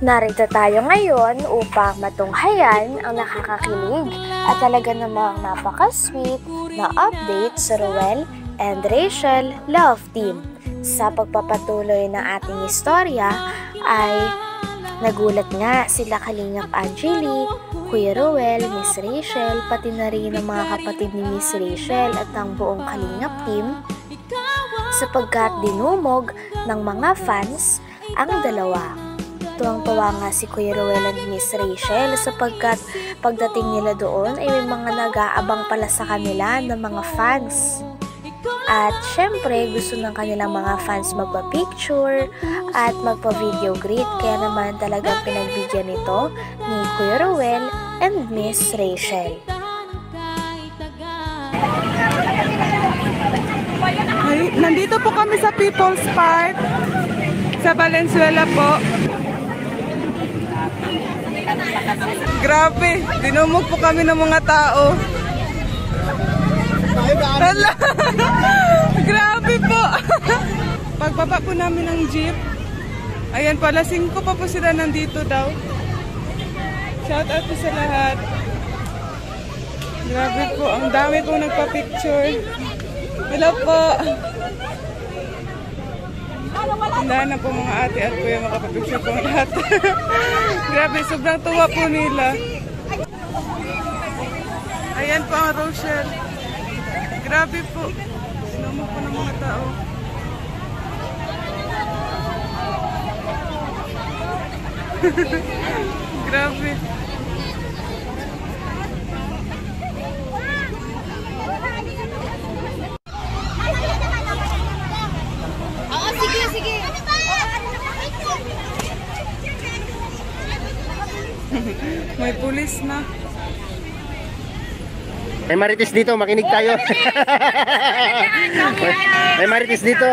Narito tayo ngayon upang matunghayan ang nakakakilig at talaga namang napaka-sweet na update sa Ruel and Rachel Love Team. Sa pagpapatuloy ng ating istorya ay nagulat nga sila Kalingap Angeli, Kuya Ruel, Miss Rachel, pati na rin ang mga kapatid ni Miss Rachel at ang buong Kalingap team sapagkat dinumog ng mga fans ang dalawa. Tuwang-tuwa nga si Kuya Ruel at Miss Rachel sapagkat pagdating nila doon ay may mga nag-aabang pala sa kanila ng mga fans. At syempre gusto ng kanilang mga fans magpa-picture at magpa-video greet, kaya naman talagang pinagbigyan nito ni Kuya Ruel and Miss Rachel. Ay, nandito po kami sa People's Park sa Valenzuela po. Grabe, dinumog po kami ng mga tao. Hala! Grabe po! Pagbaba po namin ng jeep, ayan pala, 5 pa po sila nandito daw. Shout out po sa lahat. Grabe po, ang dami pong nagpa-picture. Hello po! Handa na po mga ate at kuya makapapicture po lahat. Grabe, sobrang tuwa po nila. Ayan po ang Rochelle. Grabe po. Sinumog po ng mga tao. Grabe. May pulis na. May marites dito, makinig tayo. May marites dito.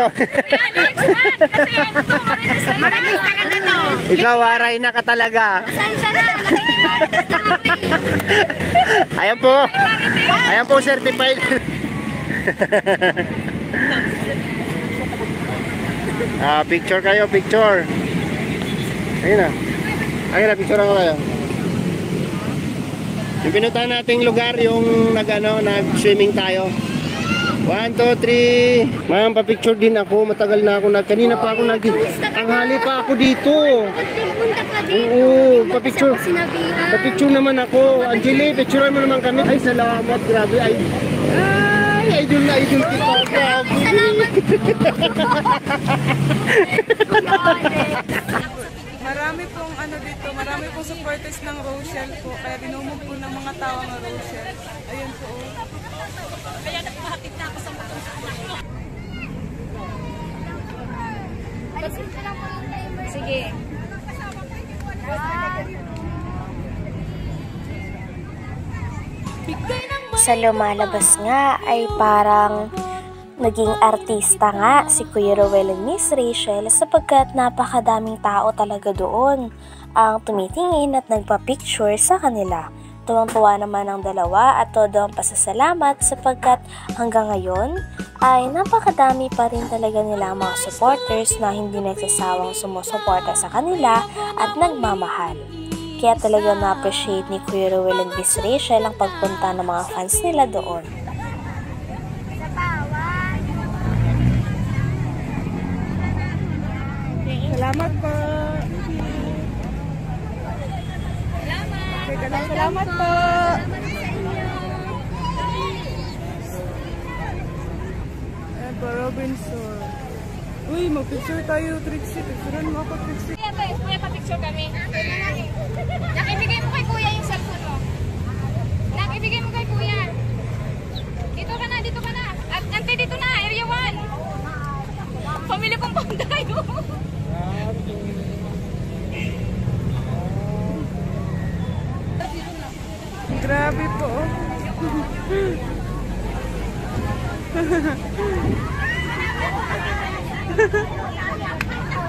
Ikaw, waray na ka talaga. Ayan po. Ayan po, certified. Picture kayo, picture. Ayun na. Ayun na, picture ako kayo. Yung pinuntahan nating lugar, yung nag-swimming tayo. 1, 2, 3. Ma'am, pa-picture din ako. Matagal na ako. Kanina pa ako tanghali pa ako dito. Oo, pa-picture. Pa-picture naman ako. Angeli, picturean mo naman kami. Ay, salamat. Grabe. Ay, idol na idol kita. Grabe. Marami pong dito, marami pong supporters ng Rochelle po, kaya dinumog po ng mga tao ng Rochelle. Ayun po. Kaya nagpahatid na ako sa mga sige. Sa lumalabas nga ay parang naging artista nga si Kuya Ruel and Miss Rachel sapagkat napakadaming tao talaga doon ang tumitingin at nagpa-picture sa kanila. Tuwang-tuwa naman ang dalawa at todo ang pasasalamat sapagkat hanggang ngayon ay napakadami pa rin talaga nila mga supporters na hindi nagsasawang sumusuporta sa kanila at nagmamahal. Kaya talaga na-appreciate ni Kuya Ruel and Miss Rachel ang pagpunta ng mga fans nila doon. Salamat po. Salamat po. Ayan po, Robinson. Uy, mag-picture tayo, Trixie. Picturean mo ako, Trixie. Kuya, pa-picture kami. Nakibigay mo kay Kuya yung cellphone mo. Nakibigay mo kay Kuya. Dito ka na, dito ka na. Ante, dito na, area 1. Pamilya kong pandayo. Grabe po.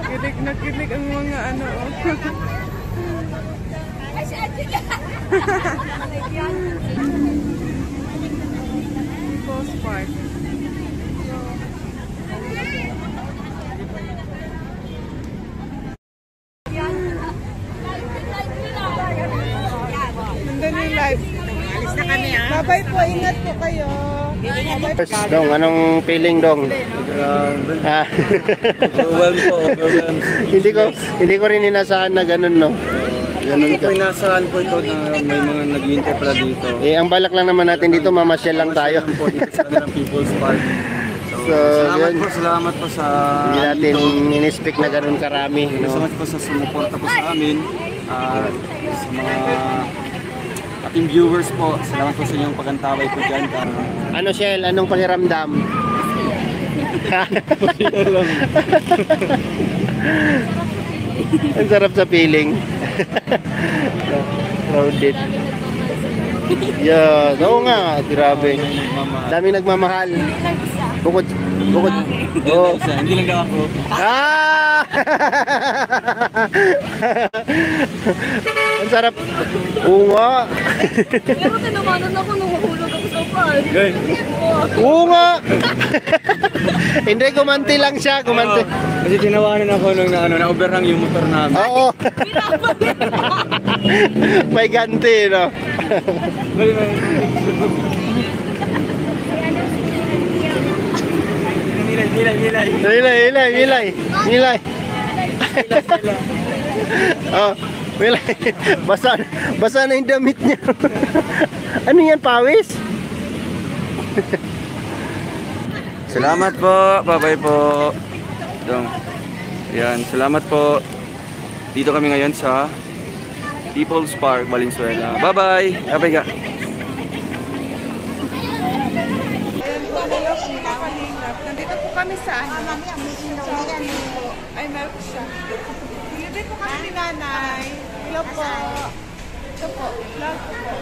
Kilig na kilig ang mga Post Park. Bye-bye po, ingat po kayo. Dong, anong feeling dong? Ah. hindi ko rin inasahan na ganun, no? Ganun po inasahan po ito na may mga nag-iintay pala dito. Eh, ang balak lang naman natin dito, mamasyal lang tayo. Po dito sa People's Park. So, salamat po sa... Hindi natin in-expect na ganun karami. No? Salamat po sa sumuporta po sa amin. Sa mga ating viewers po, salamat po sa inyong pagantaway po dyan. Ano, Shell? Anong pakiramdam? Ang sarap sa feeling. Crowded. Yeah, oo nga, grabe. Daming nagmamahal. Bukod. Oh. Hindi lang ako. Ah! Ang sarap. Oo nga. Pero tinamanan ako nung mahulog ako sa park. Oo nga. Hindi, gumanti lang siya. Gumanti. Kasi tinawanan ako nung na-overhang yung motor namin. Oo. May ganti, no? Milay. Oh, milay. Basa na yung damit niya. Ano yan, pawis? Salamat po. Bye-bye po. Dong. Yan, salamat po. Dito kami ngayon sa People's Park, Valenzuela. Bye-bye. Bye-bye ka. Ayan po, hello po mga kalingap. Nandito po kami sa ay, milk siya. Nandito po kami ni nanay. Hello po. Ito po, vlog po po.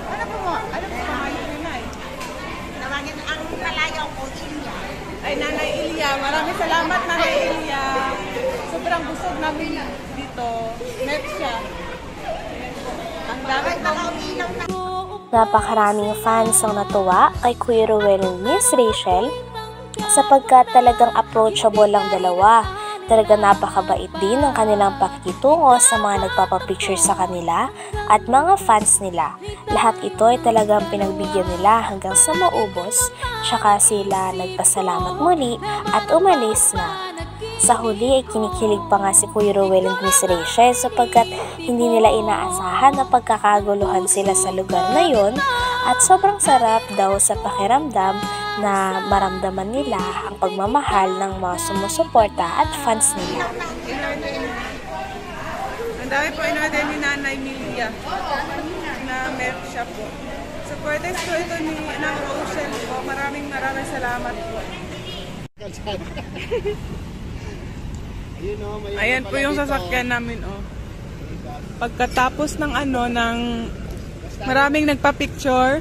Ano po mo? Ano po pangalan ni nanay? Tawagin ang palayaw ko, Ilya. Ay, Nanay Ilya. Maraming salamat, Nanay Ilya. Sobrang busog namin dito. Met siya. Ang dami Nakauminaw na. Napakaraming fans ang natuwa kay Kuya Ruel and Miss Rachel sapagkat talagang approachable lang dalawa. Talaga napakabait din ang kanilang pakikitungo sa mga nagpapapicture sa kanila at mga fans nila. Lahat ito ay talagang pinagbigyan nila hanggang sa maubos, tsaka sila nagpasalamat muli at umalis na. Sa huli ay kinikilig pa nga si Kuya Ruel and Miss Rachel sapagkat hindi nila inaasahan na pagkakaguluhan sila sa lugar na yon at sobrang sarap daw sa pakiramdam na maramdaman nila ang pagmamahal ng mga sumusuporta at fans nila. Ang dami po in-order ni Nanay Milia na milk siya po. Supporters po ito ni ng Rochelle po. Maraming salamat po. Ayan po yung sasakyan namin, oh. Pagkatapos ng ng maraming nagpa-picture,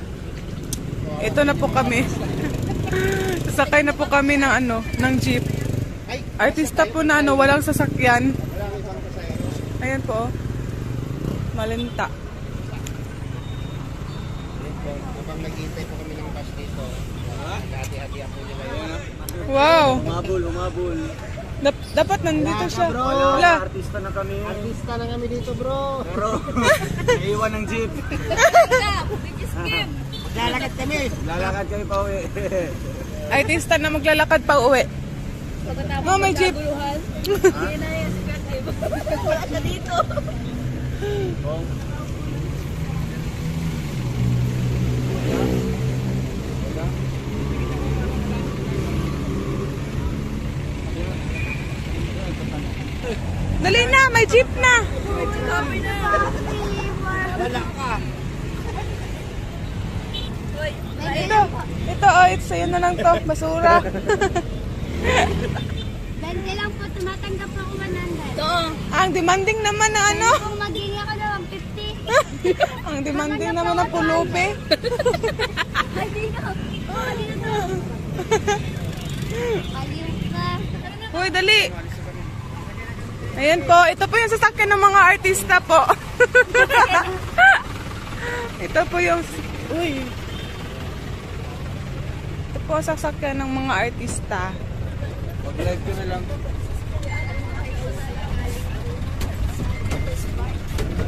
ito na po kami. Sasakay na po kami ng ng jeep. Artista po na walang sasakyan. Ayan po, oh. Malinta. Habang naghihintay po kami ng bus dito, hati-hati po nila yun. Wow! Umabol. Dapat nandito siya. Wala. Artista na kami. Artista na kami dito, bro. Iiwan ng jeep. Lalakad kami. Lalakad kami pa uwi. Artista na maglalakad pa uwi. No, may jeep. Wala ka dito. Dali na, may jeep na. Wala ka. Ito, oh, it's sa'yo na lang to. Basura. Dahil lang po, tumatanggap ako 100. Ang demanding naman na Kung magiging ako na 150. Ang demanding naman na pulupi. Ay, di na. Oh, di na to. Aliw ka. Uy, dali. Ayan po, ito po yung sasakyan ng mga artista po. Ito po yung... Uy. Ito po ang sasakyan ng mga artista. Mag-live ko na lang.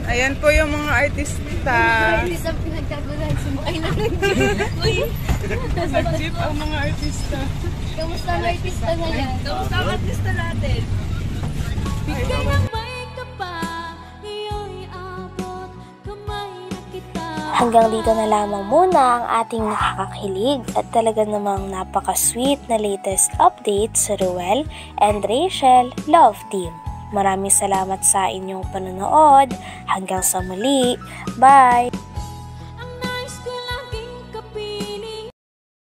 Ayan po yung mga artista. Isang pinagkagulahan, sumakay na ng jeep. Nag-jeep ang mga artista. Kamusta ang artista na yan? Kamusta ang artista natin? Bigay ng may kapa, iyo'y abot, kamay na kita. Hanggang dito na lamang muna ang ating nakakakilig at talaga namang napaka-sweet na latest update sa Ruel and Rachel Love Team. Maraming salamat sa inyong panonood. Hanggang sa muli. Bye!